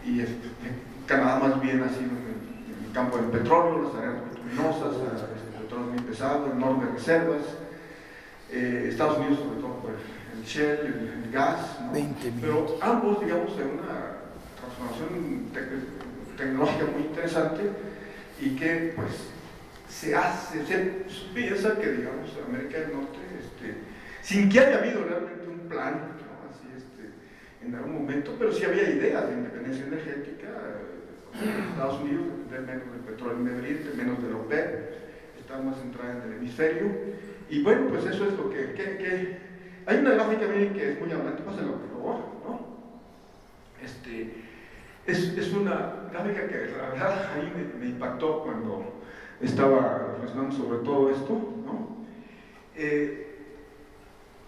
y Canadá más bien ha sido en el campo del petróleo, las áreas bituminosas, el petróleo muy pesado, enormes reservas. Estados Unidos sobre todo por el shale, el gas, ¿no? Pero ambos, digamos, en una transformación tecnológica muy interesante y que pues se piensa que, digamos, América del Norte, sin que haya habido realmente un plan, ¿no? Así, en algún momento, pero sí había ideas de independencia energética. Estados Unidos depender menos del petróleo en Medio Oriente, menos de la OPEP, está más centrada en el hemisferio, y bueno, pues eso es lo que hay una gráfica que es muy hablante, pásalo por favor, ¿no? Es una gráfica que la verdad a mí me impactó cuando estaba reflexionando sobre todo esto, ¿no?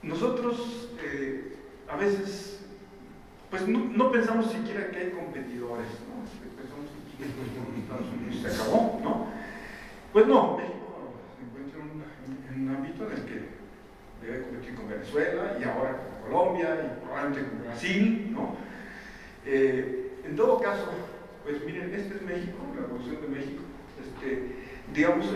Nosotros a veces pues no pensamos siquiera que hay competidores, ¿no? Pensamos que Estados Unidos se acabó, ¿no? Pues no, México se encuentra en un ámbito en el que debe competir con Venezuela y ahora con Colombia y probablemente con Brasil, ¿no? En todo caso, pues miren, este es México, la evolución de México. Digamos,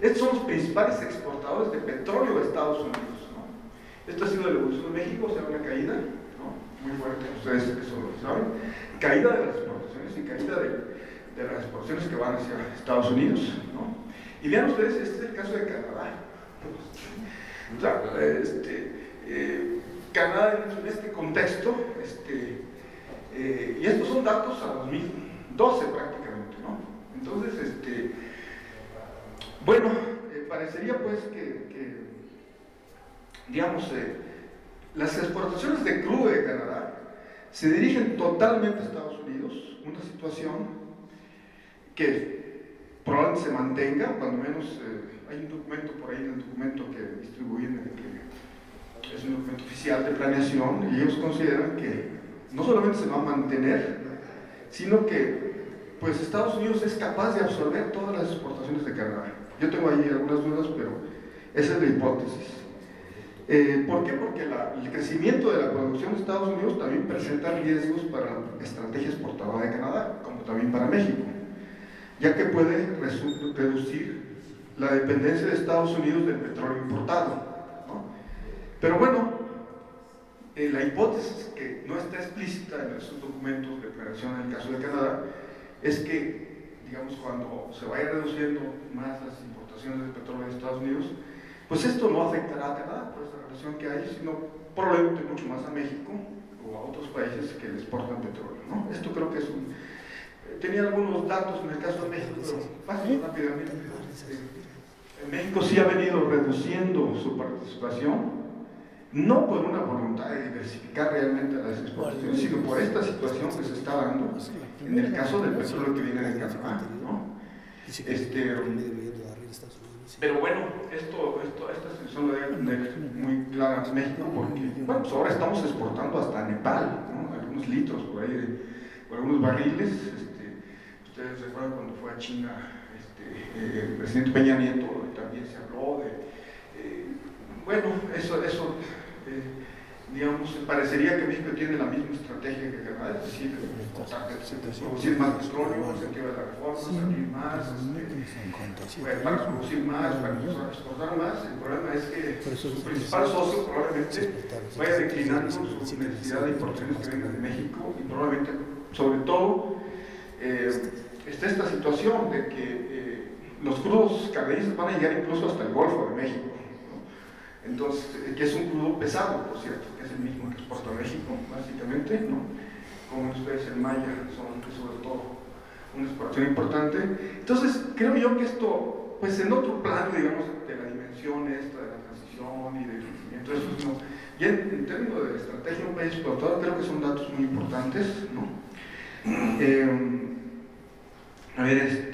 estos son los principales exportadores de petróleo de Estados Unidos, ¿no? Esta ha sido la evolución de México, o sea, una caída, ¿no? Muy fuerte, ustedes eso lo saben, caída de las exportaciones y caída de las exportaciones que van hacia Estados Unidos, ¿no? Y vean ustedes, este es el caso de Canadá. O sea, Canadá en este contexto, y estos son datos a 2012 prácticamente, ¿no? Entonces, bueno, parecería pues que digamos, las exportaciones de crudo de Canadá se dirigen totalmente a Estados Unidos, una situación que probablemente se mantenga, cuando menos hay un documento por ahí, el documento que distribuyen, que es un documento oficial de planeación, y ellos consideran que no solamente se va a mantener, sino que pues Estados Unidos es capaz de absorber todas las exportaciones de Canadá. Yo tengo ahí algunas dudas, pero esa es la hipótesis. ¿Por qué? Porque el crecimiento de la producción de Estados Unidos también presenta riesgos para la estrategia exportadora de Canadá, como también para México, ya que puede reducir la dependencia de Estados Unidos del petróleo importado, ¿no? Pero bueno, la hipótesis que no está explícita en esos documentos de declaración en el caso de Canadá es que, digamos, cuando se vaya reduciendo más las importaciones de petróleo de Estados Unidos, pues esto no afectará a Canadá por esa relación que hay, sino probablemente mucho más a México o a otros países que le exportan petróleo, ¿no? Esto creo que es un... tenía algunos datos en el caso de México, pero paso rápidamente. En México sí ha venido reduciendo su participación, no por una voluntad de diversificar realmente las exportaciones, sino por esta situación que se está dando en el caso del petróleo que viene de Canadá, ¿no? Pero bueno, esta situación la debe tener muy clara en México, porque bueno, pues ahora estamos exportando hasta Nepal, ¿no? Algunos litros por ahí, por algunos barriles. Ustedes recuerdan cuando fue a China el presidente Peña Nieto, también se habló de bueno, eso digamos, parecería que México tiene la misma estrategia que Canadá, es decir, producir más petróleo, en el sentido de la reforma, salir más, para producir más, para exportar más. El problema es que su principal socio probablemente vaya declinando su necesidad de importaciones que vengan de México, y probablemente, sobre todo, está esta situación de que los crudos canadienses van a llegar incluso hasta el Golfo de México. Entonces, que es un crudo pesado, por cierto, que es el mismo que exporta México, básicamente, ¿no? Como ustedes en Maya son sobre todo una exportación importante. Entonces, creo yo que esto, pues en otro plano, digamos, de la dimensión esta, de la transición y del crecimiento, eso no. Y en términos de estrategia de un país exportador, creo que son datos muy importantes, ¿no? A ver,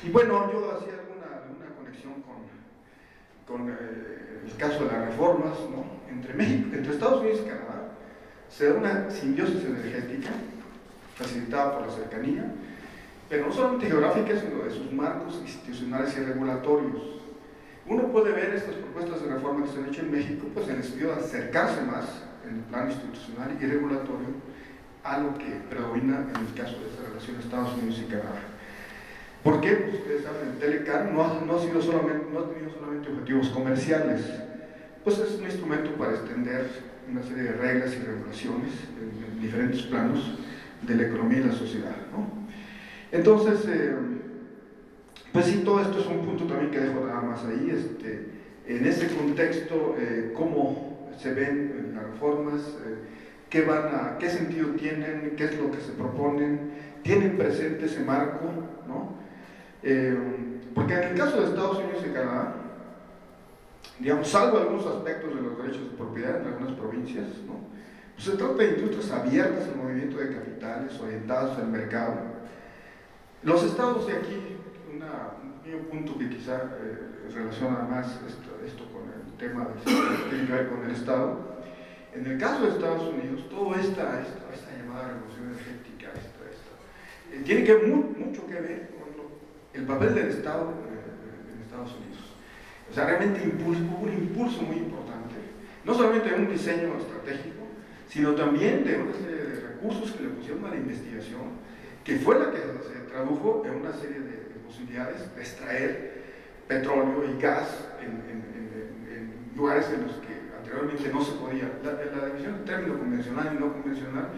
y bueno, yo hacía alguna conexión con el caso de las reformas, ¿no? Entre Estados Unidos y Canadá se da una simbiosis energética facilitada por la cercanía, pero no solamente geográfica, sino de sus marcos institucionales y regulatorios. Uno puede ver estas propuestas de reforma que se han hecho en México, pues en el sentido de acercarse más en el plano institucional y regulatorio a lo que predomina en el caso de esta relación Estados Unidos y Canadá. ¿Por qué? Pues ustedes saben, el TLCAN no ha tenido solamente objetivos comerciales, pues es un instrumento para extender una serie de reglas y regulaciones en diferentes planos de la economía y la sociedad, ¿no? Entonces, pues sí, todo esto es un punto también que dejo nada más ahí, en ese contexto, cómo se ven las reformas, qué sentido tienen, qué es lo que se proponen, tienen presente ese marco, ¿no? Porque en el caso de Estados Unidos y Canadá, digamos, salvo algunos aspectos de los derechos de propiedad en algunas provincias, ¿no? Pues se trata de industrias abiertas al movimiento de capitales, orientadas al mercado. Los estados de aquí, un pequeño punto que quizá relaciona más esto con el tema que tiene que ver con el estado. En el caso de Estados Unidos, toda esta llamada revolución energética tiene mucho que ver con el papel del Estado en Estados Unidos. O sea, realmente hubo un impulso muy importante, no solamente de un diseño estratégico, sino también de una serie de recursos que le pusieron a la investigación, que fue la que se tradujo en una serie de posibilidades de extraer petróleo y gas en lugares en los que anteriormente no se podía. La división de término convencional y no convencional,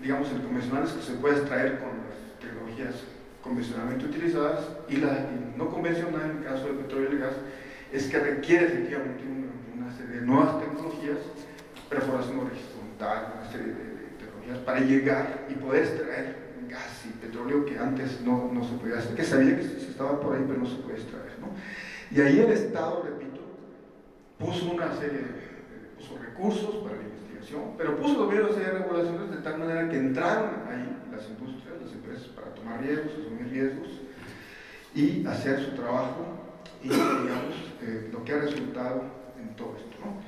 digamos, el convencional es que se puede extraer con las tecnologías convencionalmente utilizadas, y la no convencional, en el caso del petróleo y el gas, es que requiere efectivamente una serie de nuevas tecnologías, perforación horizontal, una serie de tecnologías para llegar y poder extraer gas y petróleo que antes no se podía hacer, que sabía que se estaba por ahí, pero no se podía extraer, ¿no? Y ahí el Estado, repito, puso una serie puso recursos para la investigación, pero puso también una serie de regulaciones de tal manera que entraron ahí las industrias, las empresas, para tomar riesgos, asumir riesgos y hacer su trabajo, y digamos, lo que ha resultado en todo esto, ¿no?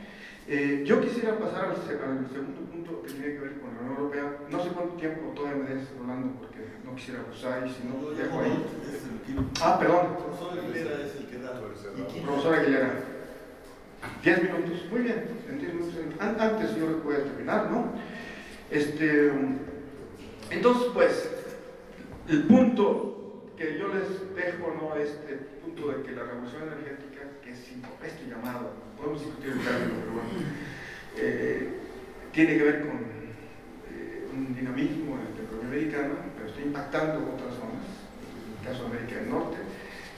Yo quisiera pasar al segundo punto que tiene que ver con la Unión Europea. No sé cuánto tiempo todavía me des hablando, porque no quisiera abusar, y si no, dejo ahí. Perdón. Profesor Aguilera es el que da. Profesor Aguilera. 10 minutos. Muy bien, en 10 minutos. Antes yo voy a terminar, ¿no? Entonces, pues, el punto que yo les dejo, ¿no? Punto de que la revolución energética, que es este llamado, podemos discutir el término, pero bueno, tiene que ver con un dinamismo en la economía americana, pero está impactando otras zonas, en el caso de América del Norte,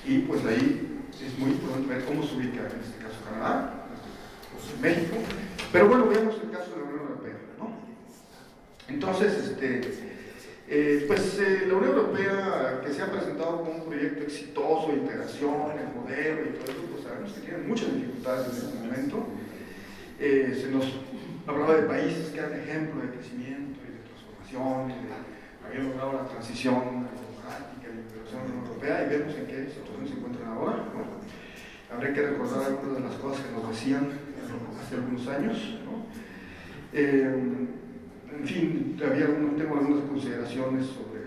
y pues ahí es muy importante ver cómo se ubica, en este caso Canadá, en México, pero bueno, veamos el caso de la Unión Europea, ¿no? Entonces, la Unión Europea, que se ha presentado como un proyecto exitoso de integración, el modelo y todo eso, pues sabemos que tiene muchas dificultades en este momento. Se nos hablaba de países que eran ejemplo de crecimiento y de transformación, habían logrado la transición democrática y la integración de la Unión Europea, y vemos en qué situación se encuentran ahora, ¿no? Habría que recordar algunas de las cosas que nos decían hace algunos años, ¿no? En fin, tengo algunas consideraciones sobre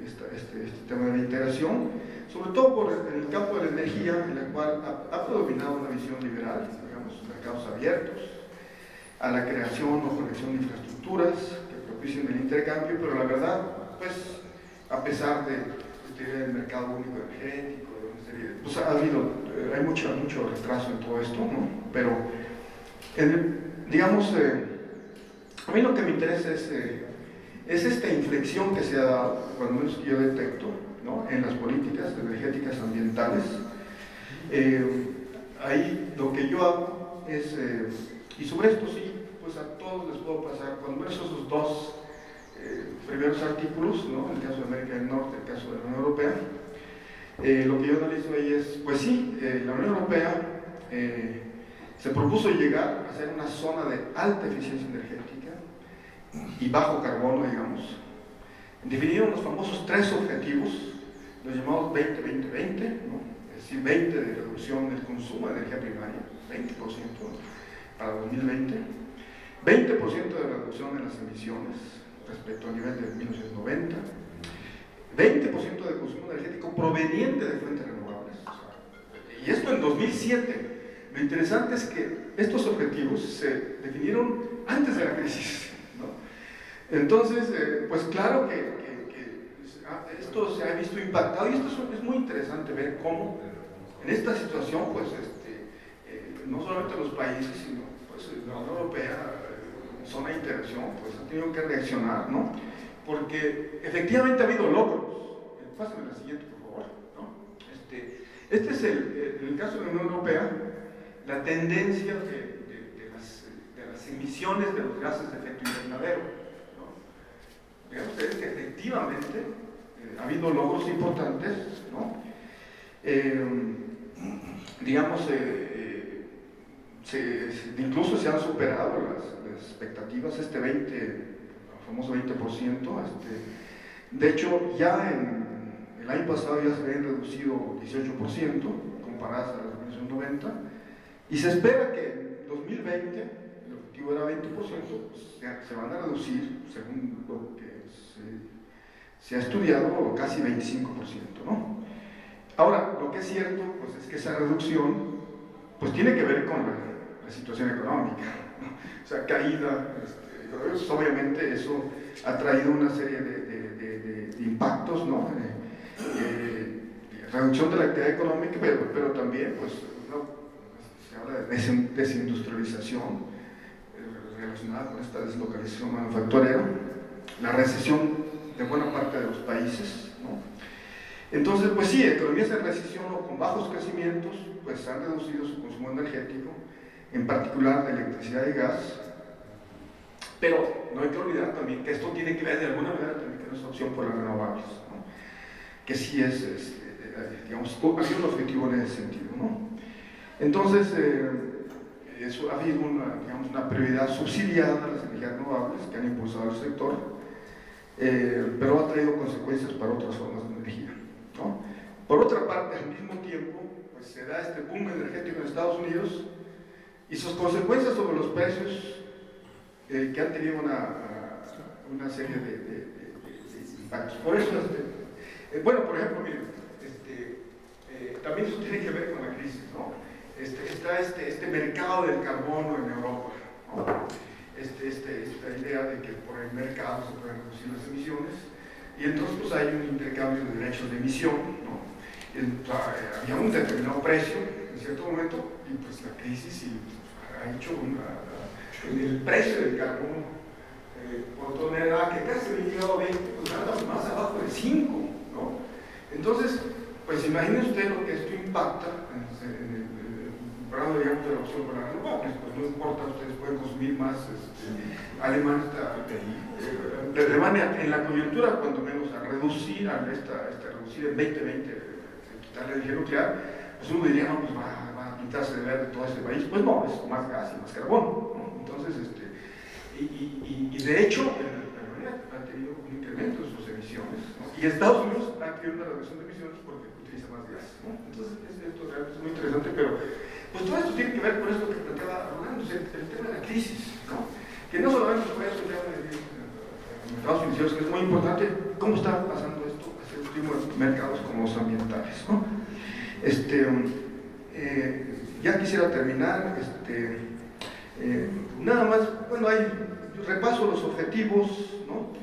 este tema de la integración, sobre todo en el campo de la energía, en la cual ha predominado una visión liberal, digamos, mercados abiertos, a la creación o conexión de infraestructuras que propicien el intercambio, pero la verdad, pues, a pesar de esta idea del mercado único energético, pues hay mucho retraso en todo esto, ¿no? Pero, digamos, a mí lo que me interesa es esta inflexión que se ha dado, cuando menos que yo detecto, ¿no? En las políticas energéticas ambientales. Ahí lo que yo hago es, y sobre esto sí, pues a todos les puedo pasar, cuando menos esos dos primeros artículos, ¿no? En el caso de América del Norte, el caso de la Unión Europea, lo que yo analizo ahí es, pues sí, la Unión Europea se propuso llegar a ser una zona de alta eficiencia energética y bajo carbono, digamos. Definieron los famosos 3 objetivos, los llamados 20-20-20, ¿no? Es decir, 20 de reducción del consumo de energía primaria, 20% para 2020, 20% de reducción en las emisiones respecto al nivel de 1990, 20% de consumo energético proveniente de fuentes renovables, y esto en 2007. Lo interesante es que estos objetivos se definieron antes de la crisis, ¿no? Entonces, pues claro que esto se ha visto impactado y esto es muy interesante ver cómo en esta situación, pues, no solamente los países, sino pues, la Unión Europea, zona de interacción, pues ha tenido que reaccionar, ¿no? Porque efectivamente ha habido logros. Pásame la siguiente, por favor, ¿no? Este es en el caso de la Unión Europea, la tendencia de las emisiones de los gases de efecto invernadero, ¿no? Vean ustedes que efectivamente ha habido logros importantes, ¿no? Digamos, incluso se han superado las expectativas, el famoso 20%. De hecho, ya el año pasado ya se habían reducido 18% comparadas a la definición 90, y se espera que en 2020, el objetivo era 20%, pues se van a reducir, según lo que se ha estudiado, casi 25%, ¿no? Ahora, lo que es cierto, pues, es que esa reducción pues tiene que ver con la situación económica, ¿no? O sea, caída, pues, obviamente eso ha traído una serie de impactos, ¿no? Reducción de la actividad económica, pero también, pues, se habla de desindustrialización relacionada con esta deslocalización manufacturera, la recesión de buena parte de los países, ¿no? Entonces, pues sí, economías en recesión o con bajos crecimientos, pues han reducido su consumo energético, en particular de electricidad y gas, pero no hay que olvidar también que esto tiene que ver de alguna manera también con esa opción por las renovables, ¿no? Que sí digamos, ha sido un objetivo en ese sentido, ¿no? Entonces, eso ha habido una prioridad subsidiada a las energías renovables que han impulsado el sector, pero ha traído consecuencias para otras formas de energía, ¿no? Por otra parte, al mismo tiempo, pues se da este boom energético en Estados Unidos y sus consecuencias sobre los precios que han tenido una serie de impactos. Por eso, bueno, por ejemplo, miren, también eso tiene que ver con la crisis, ¿no? Está este mercado del carbono en Europa, ¿no? Esta idea de que por el mercado se pueden reducir las emisiones, y entonces pues hay un intercambio de derechos de emisión, ¿no? Había un determinado precio en cierto momento, y pues la crisis ha hecho el precio del carbono por tonelada, que casi ha llegado a 20, pues anda más abajo de 5, ¿no? Entonces, pues imagine usted lo que esto impacta en el grado, digamos, de la opción para las renovables. Pues no importa, ustedes pueden consumir más. Alemania en la coyuntura, cuando menos, a reducir reducir en 2020, quitar la energía nuclear, pues uno diría, no, pues va a pintarse de verde todo este país. Pues no, es más gas y más carbono, ¿no? Entonces, y de hecho, Alemania ha tenido un incremento en sus emisiones, ¿no? Y Estados Unidos ha tenido una reducción de emisiones porque utiliza más gas, ¿no? Entonces, esto realmente es muy interesante, pero pues todo esto tiene que ver con esto que planteaba Rolando, el tema de la crisis, ¿no? Que no solamente se puede estudiar en mercados financieros, que es muy importante, cómo está pasando esto hacia los últimos mercados como los ambientales, ¿no? Ya quisiera terminar, nada más, bueno, yo repaso los objetivos, ¿no?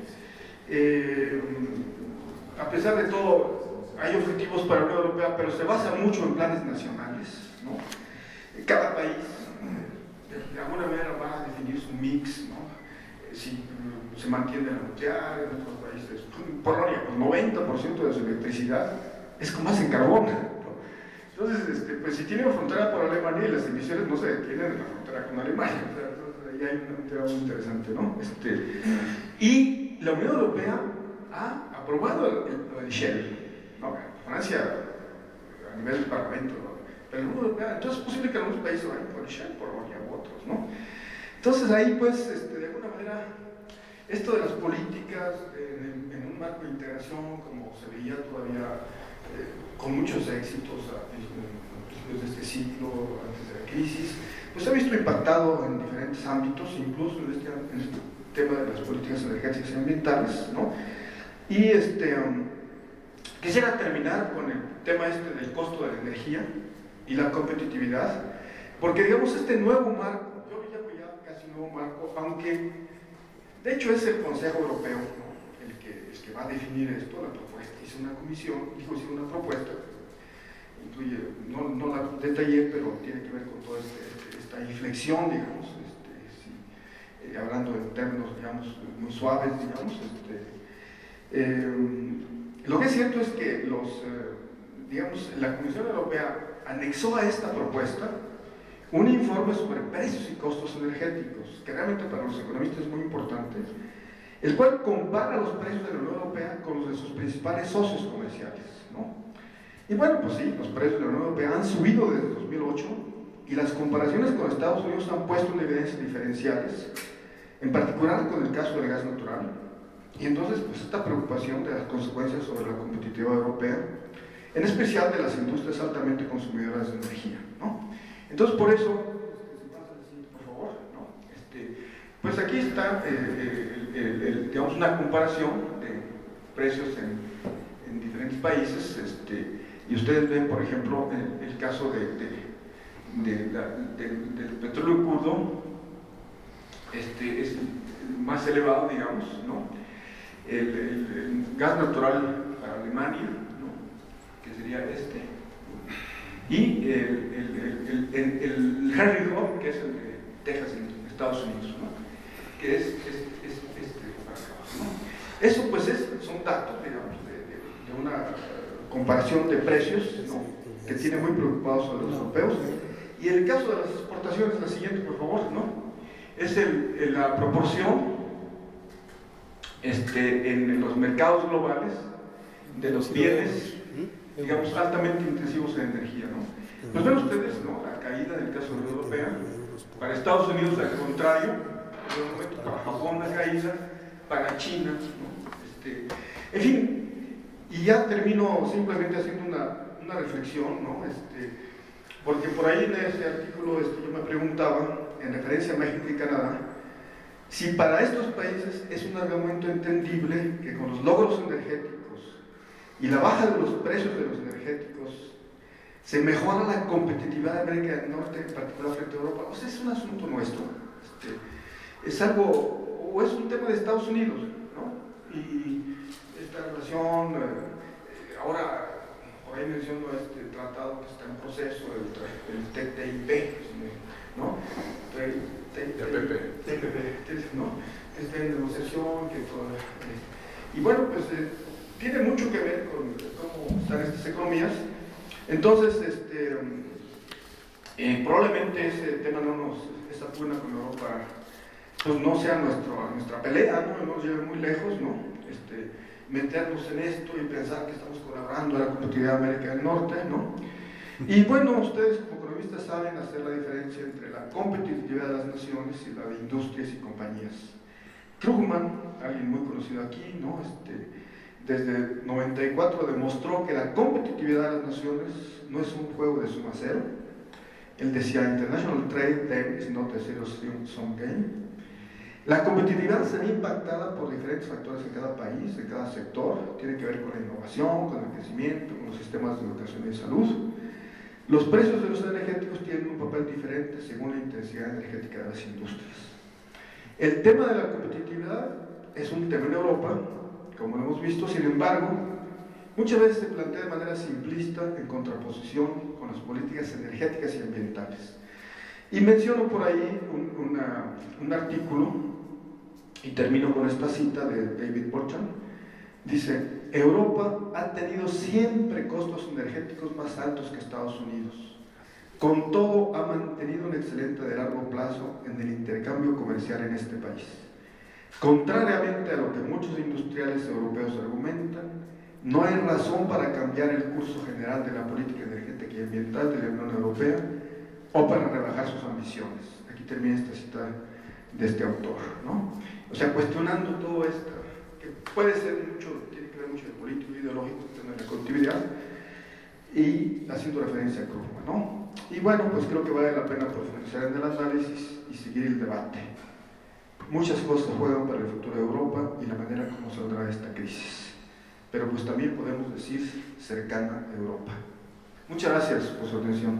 A pesar de todo, hay objetivos para la Unión Europea, pero se basa mucho en planes nacionales, ¿no? Cada país, de alguna manera, va a definir su mix, ¿no? Si se mantiene la nuclear, en otros países, Polonia, pues 90% de su electricidad es con base en carbón, ¿no? Entonces, pues si tienen frontera por Alemania y las emisiones no se detienen en la frontera con Alemania, o sea, entonces ahí hay un tema muy interesante, ¿no? Y la Unión Europea ha aprobado el Shell, ¿no? Francia a nivel del Parlamento, ¿no? Pero la Unión Europea, entonces es posible que algunos países vayan por el Shell, Polonia u otros, ¿no? Entonces ahí, pues, de alguna manera, esto de las políticas en un marco de integración, como se veía todavía con muchos éxitos a principios de este ciclo, antes de la crisis, pues se ha visto impactado en diferentes ámbitos, incluso en este tema de las políticas energéticas y ambientales, ¿no? Y quisiera terminar con el tema del costo de la energía y la competitividad, porque digamos este nuevo marco, yo llamo ya casi nuevo marco, aunque De hecho, es el Consejo Europeo, ¿no?, el que va a definir esto, la propuesta. Hizo una comisión, hizo una propuesta, incluye, no la detallé, pero tiene que ver con toda esta inflexión, digamos, hablando en términos, digamos, muy suaves, digamos. Lo que es cierto es que digamos, la Comisión Europea anexó a esta propuesta un informe sobre precios y costos energéticos, que realmente para los economistas es muy importante, el cual compara los precios de la Unión Europea con los de sus principales socios comerciales, ¿no? Y bueno, pues sí, los precios de la Unión Europea han subido desde 2008 y las comparaciones con Estados Unidos han puesto en evidencia diferenciales, en particular con el caso del gas natural. Y entonces, pues esta preocupación de las consecuencias sobre la competitividad europea, en especial de las industrias altamente consumidoras de energía, ¿no? Entonces, por eso, si pasa el siguiente, por favor, ¿no? Pues aquí está, digamos, una comparación de precios en diferentes países, y ustedes ven, por ejemplo, el caso del petróleo crudo, es más elevado, digamos, ¿no? El gas natural para Alemania, ¿no?, que sería y el Henry Hub, que es el de Texas en Estados Unidos, ¿no?, que es para acá, ¿no? Eso pues son datos, digamos, de una comparación de precios, ¿no?, que tiene muy preocupados a los europeos. Y en el caso de las exportaciones, la siguiente, por favor, ¿no?, es la proporción en los mercados globales de los bienes, digamos, altamente intensivos en energía, ¿no? Pues ven ustedes, ¿no?, la caída en el caso de la Unión Europea. Para Estados Unidos, al contrario, para Japón la caída, para China, ¿no? En fin, y ya termino simplemente haciendo una reflexión, ¿no? Porque por ahí en ese artículo yo me preguntaba, en referencia a México y Canadá, si para estos países es un argumento entendible que con los logros energéticos y la baja de los precios de los energéticos se mejora la competitividad de América del Norte, en particular frente a Europa. O sea, es un asunto nuestro, es algo, o es un tema de Estados Unidos, ¿no? Y esta relación, ahora por ahí menciono este tratado que está en proceso, el TTIP, ¿no? TPP, ¿no? Que está en negociación, y bueno, pues tiene mucho que ver con cómo están estas economías. Entonces, probablemente ese tema esa pugna con Europa, pues no sea nuestra pelea, ¿no? No nos lleve muy lejos, ¿no? Meternos en esto y pensar que estamos colaborando a la competitividad de América del Norte, ¿no? Y bueno, ustedes como economistas saben hacer la diferencia entre la competitividad de las naciones y la de industrias y compañías. Krugman, alguien muy conocido aquí, ¿no?, desde 94 demostró que la competitividad de las naciones no es un juego de suma cero. Él decía, International Trade then is not a zero-sum game. La competitividad se ve impactada por diferentes factores en cada país, en cada sector. Tiene que ver con la innovación, con el crecimiento, con los sistemas de educación y de salud. Los precios de los energéticos tienen un papel diferente según la intensidad energética de las industrias. El tema de la competitividad es un tema en Europa, como lo hemos visto. Sin embargo, muchas veces se plantea de manera simplista, en contraposición con las políticas energéticas y ambientales. Y menciono por ahí un artículo, y termino con esta cita de David Porchan. Dice, Europa ha tenido siempre costos energéticos más altos que Estados Unidos. Con todo, ha mantenido un excelente de largo plazo en el intercambio comercial en este país. Contrariamente a lo que muchos industriales europeos argumentan, no hay razón para cambiar el curso general de la política energética y ambiental de la Unión Europea o para rebajar sus ambiciones. Aquí termina esta cita de este autor, ¿no? O sea, cuestionando todo esto, que puede ser mucho, tiene que ver mucho de político y ideológico, de la conectividad, y haciendo referencia a Krugman, ¿no? Y bueno, pues creo que vale la pena profundizar en el análisis y seguir el debate. Muchas cosas juegan para el futuro de Europa y la manera como saldrá esta crisis, pero pues también podemos decir cercana a Europa. Muchas gracias por su atención.